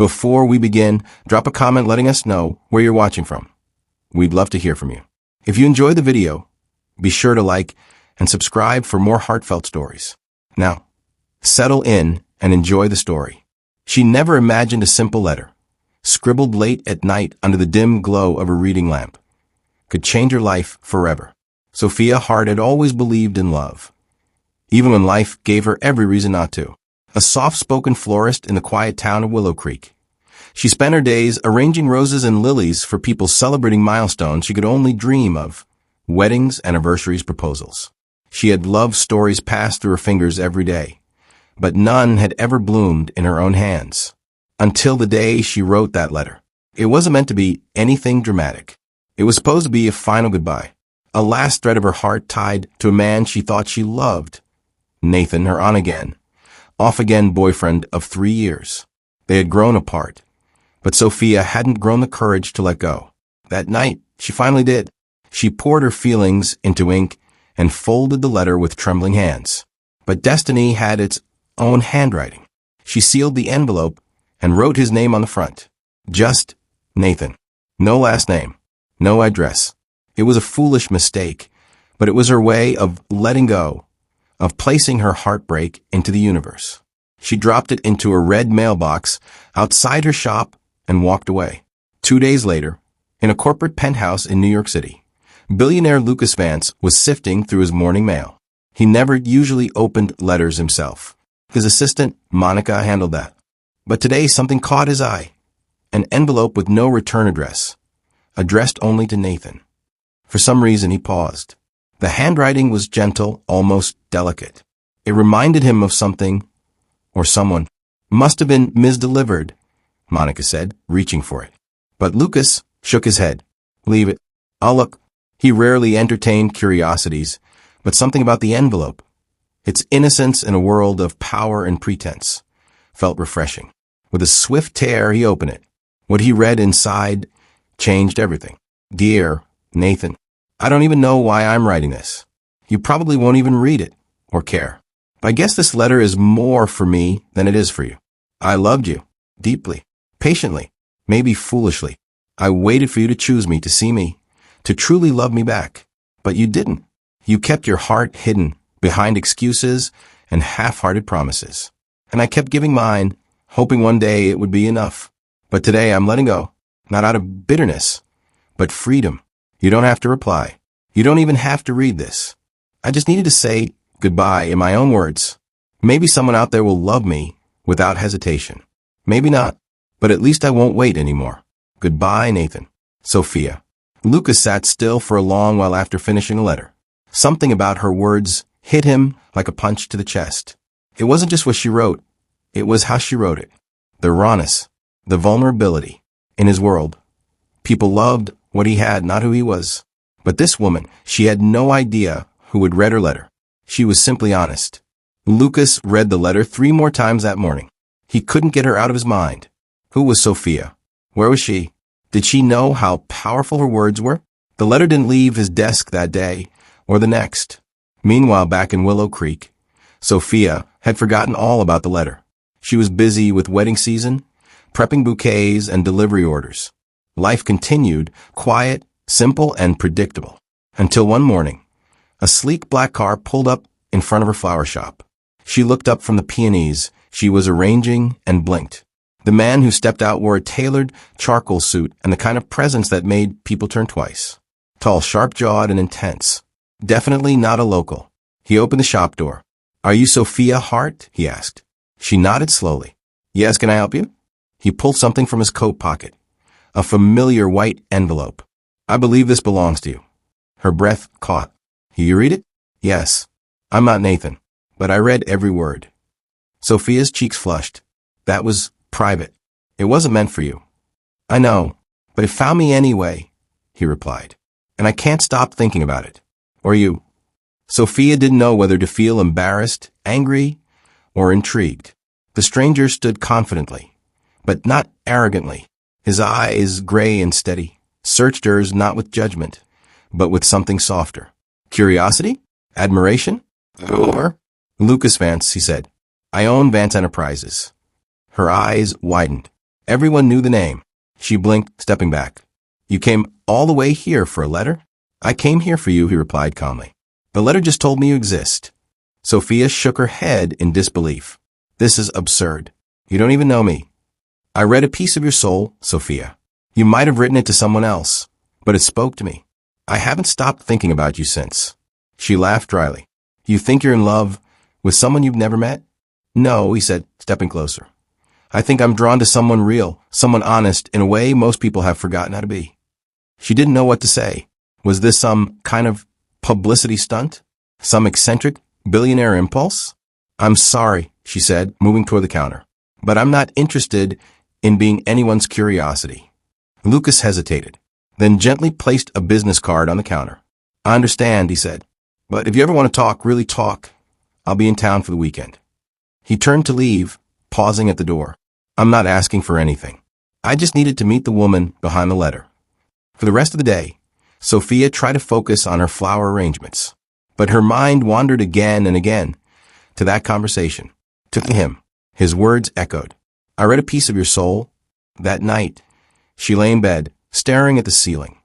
Before we begin, drop a comment letting us know where you're watching from. We'd love to hear from you. If you enjoyed the video, be sure to like and subscribe for more heartfelt stories. Now, settle in and enjoy the story. She never imagined a simple letter, scribbled late at night under the dim glow of a reading lamp, could change her life forever. Sophia Hart had always believed in love, even when life gave her every reason not to. A soft-spoken florist in the quiet town of Willow Creek, she spent her days arranging roses and lilies for people celebrating milestones she could only dream of: weddings, anniversaries, proposals. She had love stories passed through her fingers every day, but none had ever bloomed in her own hands. Until the day she wrote that letter. It wasn't meant to be anything dramatic. It was supposed to be a final goodbye, a last thread of her heart tied to a man she thought she loved, Nathan, her on-again, off-again boyfriend of 3 years. They had grown apart, but Sophia hadn't grown the courage to let go. That night, she finally did. She poured her feelings into ink and folded the letter with trembling hands. But destiny had its own handwriting. She sealed the envelope and wrote his name on the front. Just Nathan. No last name. No address. It was a foolish mistake, but it was her way of letting go, of placing her heartbreak into the universe. She dropped it into a red mailbox outside her shop and walked away. 2 days later, in a corporate penthouse in New York City, billionaire Lucas Vance was sifting through his morning mail. He never usually opened letters himself. His assistant, Monica, handled that. But today something caught his eye. An envelope with no return address, addressed only to Nathan. For some reason, he paused. The handwriting was gentle, almost delicate. It reminded him of something or someone. Must have been misdelivered, Monica said, reaching for it. But Lucas shook his head. Leave it. I'll look. He rarely entertained curiosities, but something about the envelope, its innocence in a world of power and pretense, felt refreshing. With a swift tear, he opened it. What he read inside changed everything. Dear Nathan, I don't even know why I'm writing this. You probably won't even read it or care. But I guess this letter is more for me than it is for you. I loved you deeply, patiently, maybe foolishly. I waited for you to choose me, to see me, to truly love me back. But you didn't. You kept your heart hidden behind excuses and half-hearted promises. And I kept giving mine, hoping one day it would be enough. But today I'm letting go, not out of bitterness, but freedom. You don't have to reply. You don't even have to read this. I just needed to say goodbye in my own words. Maybe someone out there will love me without hesitation. Maybe not, but at least I won't wait anymore. Goodbye, Nathan. Sophia. Lucas sat still for a long while after finishing the letter. Something about her words hit him like a punch to the chest. It wasn't just what she wrote. It was how she wrote it. The rawness, the vulnerability. In his world, people loved what he had, not who he was. But this woman, she had no idea who had read her letter. She was simply honest. Lucas read the letter 3 more times that morning. He couldn't get her out of his mind. Who was Sophia? Where was she? Did she know how powerful her words were? The letter didn't leave his desk that day or the next. Meanwhile, back in Willow Creek, Sophia had forgotten all about the letter. She was busy with wedding season, prepping bouquets and delivery orders. Life continued, quiet, simple, and predictable. Until one morning, a sleek black car pulled up in front of her flower shop. She looked up from the peonies she was arranging and blinked. The man who stepped out wore a tailored charcoal suit and the kind of presence that made people turn twice. Tall, sharp-jawed, and intense. Definitely not a local. He opened the shop door. Are you Sophia Hart? He asked. She nodded slowly. Yes, can I help you? He pulled something from his coat pocket. A familiar white envelope. I believe this belongs to you. Her breath caught. You read it? Yes. I'm not Nathan, but I read every word. Sophia's cheeks flushed. That was private. It wasn't meant for you. I know, but it found me anyway, he replied. And I can't stop thinking about it. Or you. Sophia didn't know whether to feel embarrassed, angry, or intrigued. The stranger stood confidently, but not arrogantly. His eyes, gray and steady, searched hers not with judgment, but with something softer. Curiosity? Admiration? Or? Lucas Vance, he said. I own Vance Enterprises. Her eyes widened. Everyone knew the name. She blinked, stepping back. You came all the way here for a letter? I came here for you, he replied calmly. The letter just told me you exist. Sophia shook her head in disbelief. This is absurd. You don't even know me. I read a piece of your soul, Sophia. You might have written it to someone else, but it spoke to me. I haven't stopped thinking about you since. She laughed dryly. You think you're in love with someone you've never met? No, he said, stepping closer. I think I'm drawn to someone real, someone honest, in a way most people have forgotten how to be. She didn't know what to say. Was this some kind of publicity stunt? Some eccentric billionaire impulse? I'm sorry, she said, moving toward the counter, but I'm not interested in being anyone's curiosity. Lucas hesitated, then gently placed a business card on the counter. I understand, he said, but if you ever want to talk, really talk, I'll be in town for the weekend. He turned to leave, pausing at the door. I'm not asking for anything. I just needed to meet the woman behind the letter. For the rest of the day, Sophia tried to focus on her flower arrangements, but her mind wandered again and again to that conversation, to him. His words echoed. I read a piece of your soul. That night, she lay in bed, staring at the ceiling,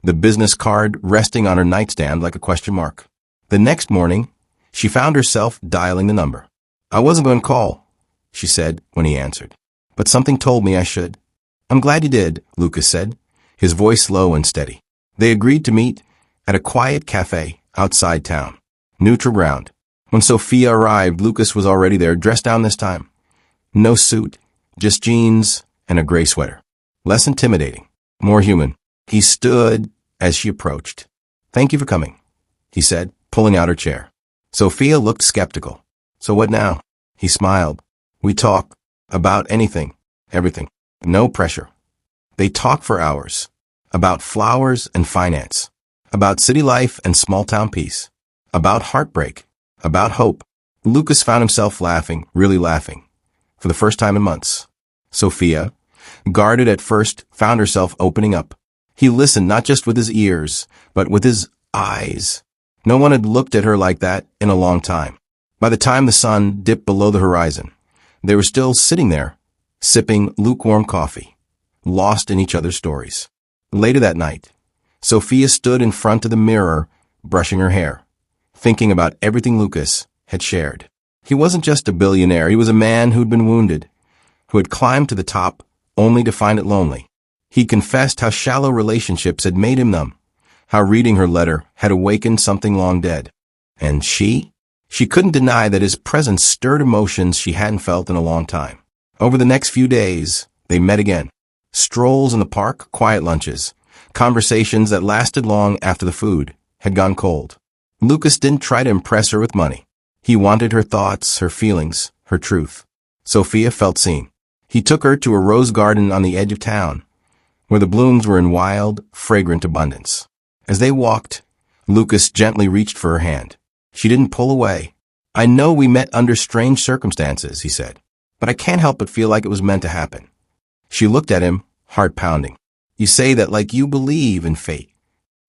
the business card resting on her nightstand like a question mark. The next morning, she found herself dialing the number. I wasn't going to call, she said when he answered, but something told me I should. I'm glad you did, Lucas said, his voice low and steady. They agreed to meet at a quiet cafe outside town, neutral ground. When Sophia arrived, Lucas was already there, dressed down this time. No suit, just jeans and a gray sweater. Less intimidating, more human. He stood as she approached. Thank you for coming, he said, pulling out her chair. Sophia looked skeptical. So what now? He smiled. We talk about anything, everything. No pressure. They talked for hours. About flowers and finance. About city life and small-town peace. About heartbreak. About hope. Lucas found himself laughing, really laughing, for the first time in months. Sophia, guarded at first, found herself opening up. He listened not just with his ears, but with his eyes. No one had looked at her like that in a long time. By the time the sun dipped below the horizon, they were still sitting there, sipping lukewarm coffee, lost in each other's stories. Later that night, Sophia stood in front of the mirror, brushing her hair, thinking about everything Lucas had shared. He wasn't just a billionaire, he was a man who'd been wounded, who had climbed to the top only to find it lonely. He confessed how shallow relationships had made him numb, how reading her letter had awakened something long dead. And she couldn't deny that his presence stirred emotions she hadn't felt in a long time. Over the next few days, they met again. Strolls in the park, quiet lunches, conversations that lasted long after the food had gone cold. Lucas didn't try to impress her with money. He wanted her thoughts, her feelings, her truth. Sophia felt seen. He took her to a rose garden on the edge of town, where the blooms were in wild, fragrant abundance. As they walked, Lucas gently reached for her hand. She didn't pull away. I know we met under strange circumstances, he said, but I can't help but feel like it was meant to happen. She looked at him, heart pounding. You say that like you believe in fate.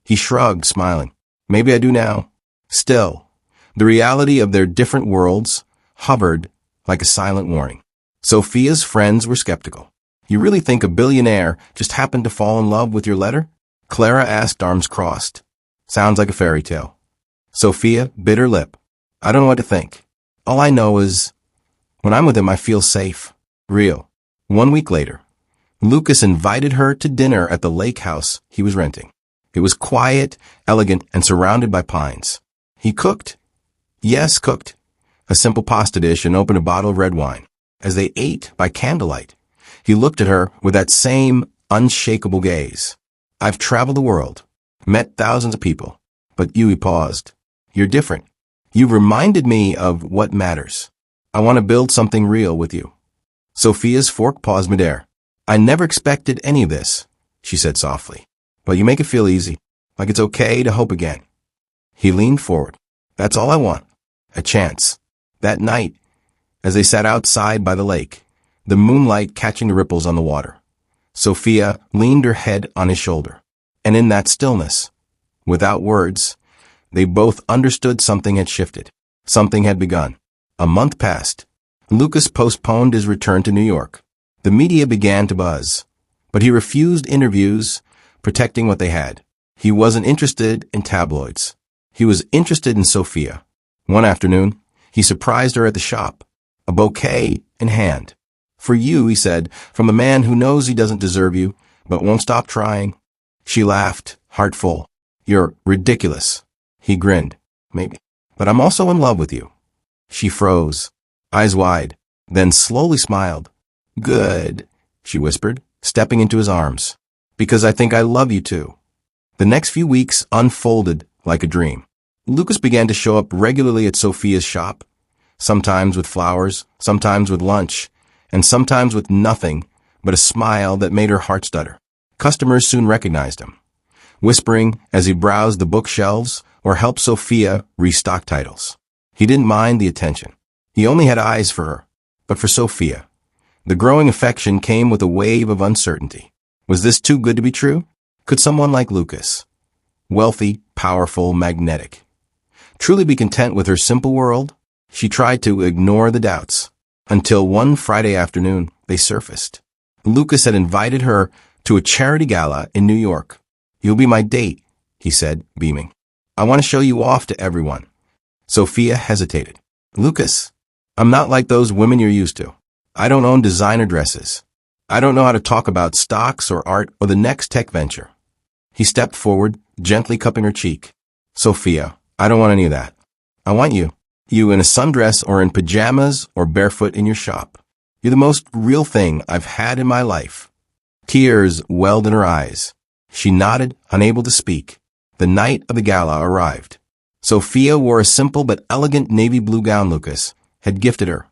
He shrugged, smiling. Maybe I do now. Still, the reality of their different worlds hovered like a silent warning. Sophia's friends were skeptical. You really think a billionaire just happened to fall in love with your letter? Clara asked, arms crossed. Sounds like a fairy tale. Sophia bit her lip. I don't know what to think. All I know is, when I'm with him, I feel safe. Real. 1 week later, Lucas invited her to dinner at the lake house he was renting. It was quiet, elegant, and surrounded by pines. He cooked. Yes, cooked. A simple pasta dish and opened a bottle of red wine. As they ate by candlelight, he looked at her with that same unshakable gaze. I've traveled the world, met thousands of people, but you, he paused. You're different. You've reminded me of what matters. I want to build something real with you. Sophia's fork paused midair. I never expected any of this, she said softly, but you make it feel easy, like it's okay to hope again. He leaned forward. That's all I want. A chance. That night, as they sat outside by the lake, the moonlight catching the ripples on the water, Sophia leaned her head on his shoulder. And in that stillness, without words, they both understood something had shifted. Something had begun. A month passed. Lucas postponed his return to New York. The media began to buzz, but he refused interviews, protecting what they had. He wasn't interested in tabloids. He was interested in Sophia. One afternoon, he surprised her at the shop, a bouquet in hand. "For you," he said, "from a man who knows he doesn't deserve you, but won't stop trying." She laughed, heart full. "You're ridiculous." He grinned. "Maybe. But I'm also in love with you." She froze, eyes wide, then slowly smiled. "Good," she whispered, stepping into his arms. "Because I think I love you too." The next few weeks unfolded like a dream. Lucas began to show up regularly at Sophia's shop, sometimes with flowers, sometimes with lunch, and sometimes with nothing but a smile that made her heart stutter. Customers soon recognized him, whispering as he browsed the bookshelves or helped Sophia restock titles. He didn't mind the attention. He only had eyes for her, but for Sophia. The growing affection came with a wave of uncertainty. Was this too good to be true? Could someone like Lucas, wealthy, powerful, magnetic, truly be content with her simple world? She tried to ignore the doubts, until one Friday afternoon they surfaced. Lucas had invited her to a charity gala in New York. "You'll be my date," he said, beaming. "I want to show you off to everyone." Sophia hesitated. "Lucas, I'm not like those women you're used to. I don't own designer dresses. I don't know how to talk about stocks or art or the next tech venture." He stepped forward, gently cupping her cheek. "Sophia, I don't want any of that. I want you. You in a sundress or in pajamas or barefoot in your shop. You're the most real thing I've had in my life." Tears welled in her eyes. She nodded, unable to speak. The night of the gala arrived. Sophia wore a simple but elegant navy blue gown Lucas had gifted her.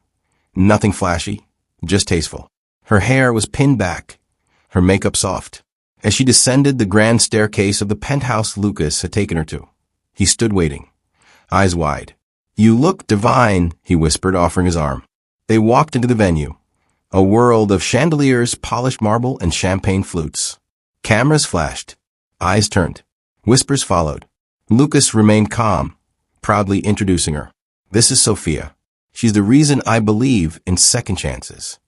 Nothing flashy, just tasteful. Her hair was pinned back, her makeup soft. As she descended the grand staircase of the penthouse Lucas had taken her to, he stood waiting, eyes wide. "You look divine," he whispered, offering his arm. They walked into the venue, a world of chandeliers, polished marble, and champagne flutes. Cameras flashed, eyes turned, whispers followed. Lucas remained calm, proudly introducing her. "This is Sophia. She's the reason I believe in second chances."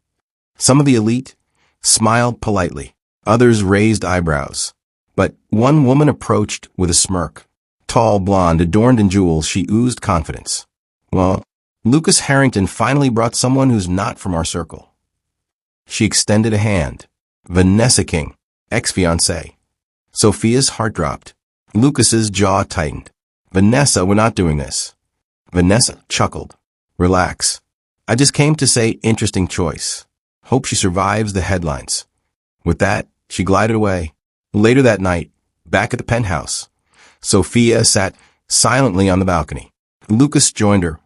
Some of the elite smiled politely. Others raised eyebrows. But one woman approached with a smirk. Tall, blonde, adorned in jewels, she oozed confidence. "Well, Lucas Harrington finally brought someone who's not from our circle." She extended a hand. "Vanessa King, ex-fiancée." Sophia's heart dropped. Lucas's jaw tightened. "Vanessa, we're not doing this." Vanessa chuckled. "Relax. I just came to say interesting choice. Hope she survives the headlines." With that, she glided away. Later that night, back at the penthouse, Sophia sat silently on the balcony. Lucas joined her,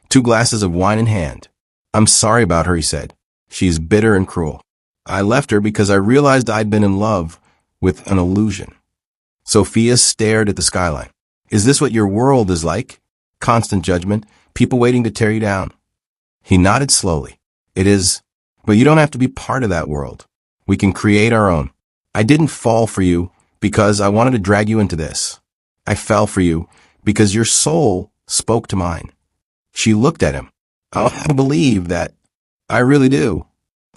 2 glasses of wine in hand. "I'm sorry about her," he said. "She's bitter and cruel. I left her because I realized I'd been in love with an illusion." Sophia stared at the skyline. "Is this what your world is like? Constant judgment, people waiting to tear you down?" He nodded slowly. "It is, but you don't have to be part of that world. We can create our own. I didn't fall for you because I wanted to drag you into this. I fell for you because your soul spoke to mine." She looked at him. "I'll have to believe that." "I really do."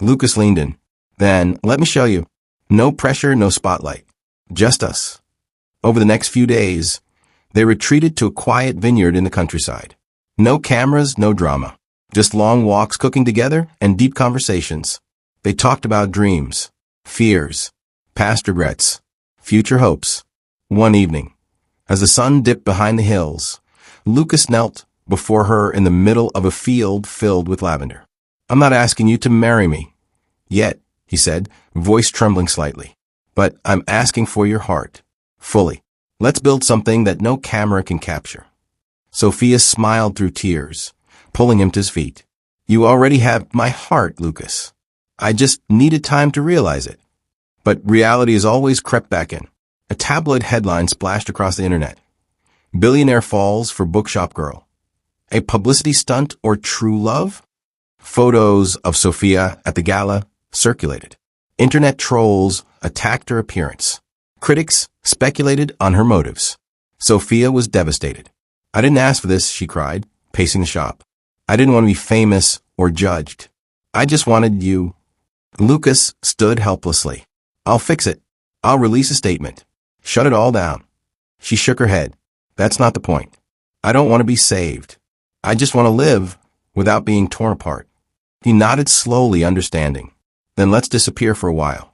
Lucas leaned in. "Then let me show you. No pressure, no spotlight. Just us." Over the next few days, they retreated to a quiet vineyard in the countryside. No cameras, no drama. Just long walks cooking together and deep conversations. They talked about dreams, fears, past regrets, future hopes. One evening, as the sun dipped behind the hills, Lucas knelt before her in the middle of a field filled with lavender. "I'm not asking you to marry me yet," he said, voice trembling slightly. "But I'm asking for your heart, fully. Let's build something that no camera can capture." Sophia smiled through tears, pulling him to his feet. "You already have my heart, Lucas. I just needed time to realize it." But reality has always crept back in. A tabloid headline splashed across the internet. "Billionaire falls for bookshop girl. A publicity stunt or true love?" Photos of Sophia at the gala circulated. Internet trolls attacked her appearance. Critics speculated on her motives. Sophia was devastated. "I didn't ask for this," she cried, pacing the shop. "I didn't want to be famous or judged. I just wanted you." Lucas stood helplessly. I'll fix it. I'll release a statement. Shut it all down. She shook her head. That's not the point. I don't want to be saved. I just want to live without being torn apart. He nodded slowly, understanding. Then let's disappear for a while.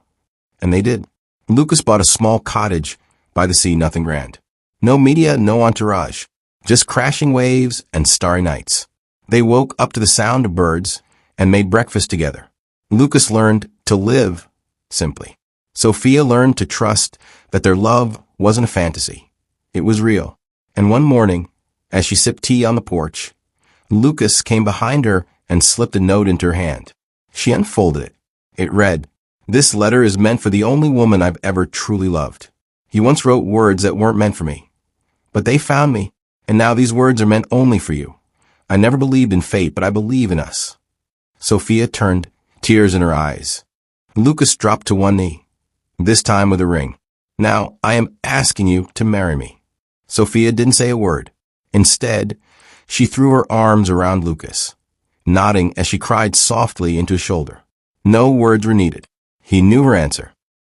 And they did. Lucas bought a small cottage by the sea, nothing grand. No media, no entourage. Just crashing waves and starry nights. They woke up to the sound of birds and made breakfast together. Lucas learned to live simply. Sophia learned to trust that their love wasn't a fantasy. It was real. And one morning, as she sipped tea on the porch, Lucas came behind her and slipped a note into her hand. She unfolded it. It read, "This letter is meant for the only woman I've ever truly loved. He once wrote words that weren't meant for me. But they found me, and now these words are meant only for you. I never believed in fate, but I believe in us." Sophia turned, tears in her eyes. Lucas dropped to one knee, this time with a ring. "Now, I am asking you to marry me." Sophia didn't say a word. Instead, she threw her arms around Lucas, nodding as she cried softly into his shoulder. No words were needed. He knew her answer.